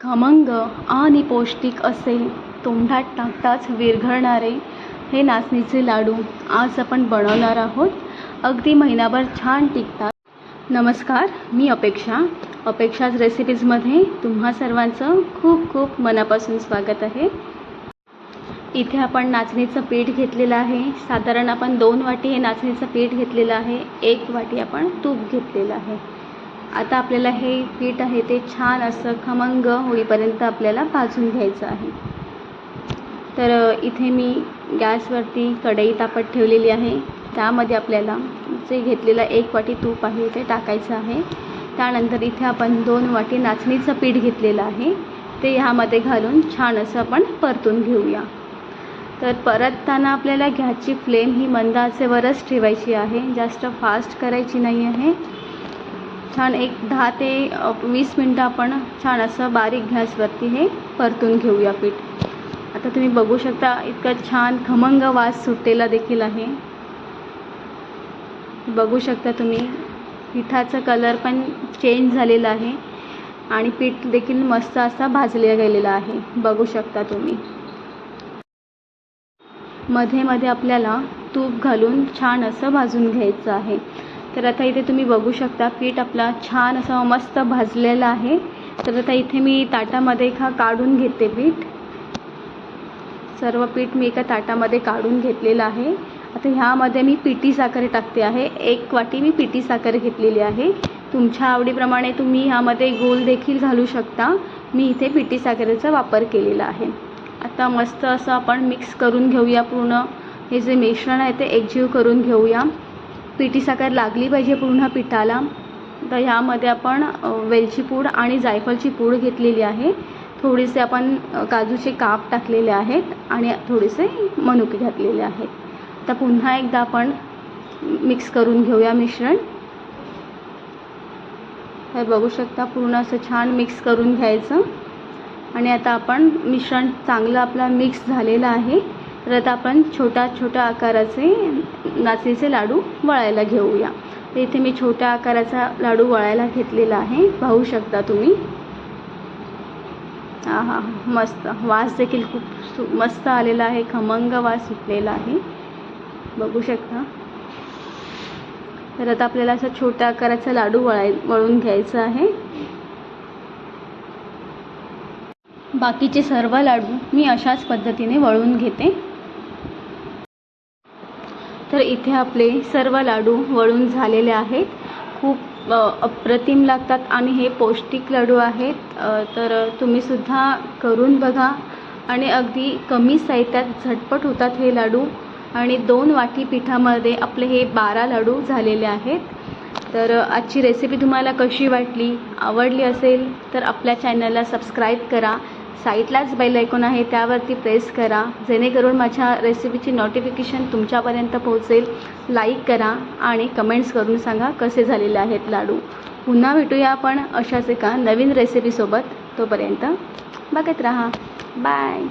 खमंग आणि पौष्टिक असे तोंडात टाकताच विरघळणारे हे नाचणीचे लाडू आज आपण बनवणार आहोत. अगदी महिनाभर छान टिकतात. नमस्कार, मी अपेक्षाच रेसिपीजमध्ये तुम्हा सर्वांचं खूप खूप मनापासून स्वागत आहे. इथे आपण नाचणीचं पीठ घेतलेलं आहे. साधारण आपण 2 वाटी हे नाचणीचं पीठ घेतलेलं आहे. 1 वाटी आपण तूप घेतलेलं आहे. आता आपल्याला हे पीठ आहे ते छान असं खमंग होईपर्यंत आपल्याला भाजून घ्यायचं आहे. तर इथे मी गॅसवरती कढई तापत ठेवलेली आहे. त्यामध्ये आपल्याला जे घेतलेलं 1 वाटी तूप आहे ते टाकायचं आहे. त्यानंतर इथे आपण 2 वाटी नाचणीचं पीठ घेतलेलं आहे ते ह्यामध्ये घालून छान असं आपण परतून घेऊया. तर परतताना आपल्याला गॅसची फ्लेम ही मंद आचेवरच ठेवायची आहे. जास्त फास्ट करायची नाही आहे. छान एक 10 ते 20 मिनटं आपण छान असं बारीक गॅसवरती हे परतून घेऊया पीठ. आता तुम्ही बघू शकता इतका छान खमंग वास सुटलेला देखील आहे. बघू शकता तुम्ही पिठाचा कलर पण चेंज झालेला आहे आणि पीठ देखील मस्त असा भाजला गेलेला आहे. बघू शकता तुम्ही. मध्ये मध्ये आपल्याला तूप घालून छान असं भाजून घ्यायचं आहे. तर आता इथे तुम्ही बघू शकता पीठ आपला छान असं मस्त भाजलेलं आहे. तर आता इथे मी ताटामध्ये काढून घेते पीठ. सर्व पीठ मी एका ताटामध्ये काढून घेतलेलं आहे. आता ह्यामध्ये मी पिठी साखर टाकते आहे. 1 वाटी मी पिठी साखर घेतलेली आहे. तुमच्या आवडीप्रमाणे तुम्ही ह्यामध्ये गूळ देखील घालू शकता. मी इथे पिठी साखरेचा वापर केलेला आहे. आता मस्त असं आपण मिक्स करून घेऊया. पूर्ण हे जे मिश्रण आहे ते एकजीव करून घेऊया. पिठी साखर लागली पाहिजे पूर्ण पिठाला. तर ह्यामध्ये आपण वेलची पूड आणि जायफळची पूड घेतलेली आहे. थोडेसे आपण काजूचे काप टाकलेले आहेत आणि थोडेसे मनुके घातलेले आहेत. आता पुन्हा एकदा आपण मिक्स करून घेऊया मिश्रण. हे बघू शकता पूर्ण असं छान मिक्स करून घ्यायचं. आणि आता आपण मिश्रण चांगलं आपला मिक्स झालेलं आहे. तर आता आपण छोट्या आकाराचे नाचणीचे लाडू वळायला घेऊया. तर इथे मी छोट्या आकाराचा लाडू वळायला घेतलेला आहे. पाहू शकता तुम्ही. आहा, मस्त वास देखील खूप मस्त आलेला आहे. खमंग वास सुटलेला आहे. बघू शकता. तर आता आपल्याला असं छोट्या आकाराचा लाडू वळून घ्यायचा आहे. बाकीचे सर्व लाडू मी अशाच पद्धतीने वळून घेते. तर इथे आपले सर्व लाडू वळून झालेले आहेत. खूप अप्रतिम लागतात आणि हे पौष्टिक लाडू आहेत. तर तुम्हीसुद्धा करून बघा आणि अगदी कमी साहित्यात झटपट होतात हे लाडू. आणि 2 वाटी पिठामध्ये आपले हे 12 लाडू झालेले आहेत. तर आजची रेसिपी तुम्हाला कशी वाटली, आवडली असेल तर आपल्या चॅनलला सबस्क्राईब करा. साईडलाच बेल आयकॉन आहे त्यावरती प्रेस करा जेणेकरून माझ्या रेसिपीची नोटिफिकेशन तुमच्यापर्यंत पोहोचेल. लाईक करा आणि कमेंट्स करून सांगा कसे झालेले आहेत लाडू. पुन्हा भेटूया आपण अशाच एका नवीन रेसिपीसोबत. तोपर्यंत बघत राहा. बाय.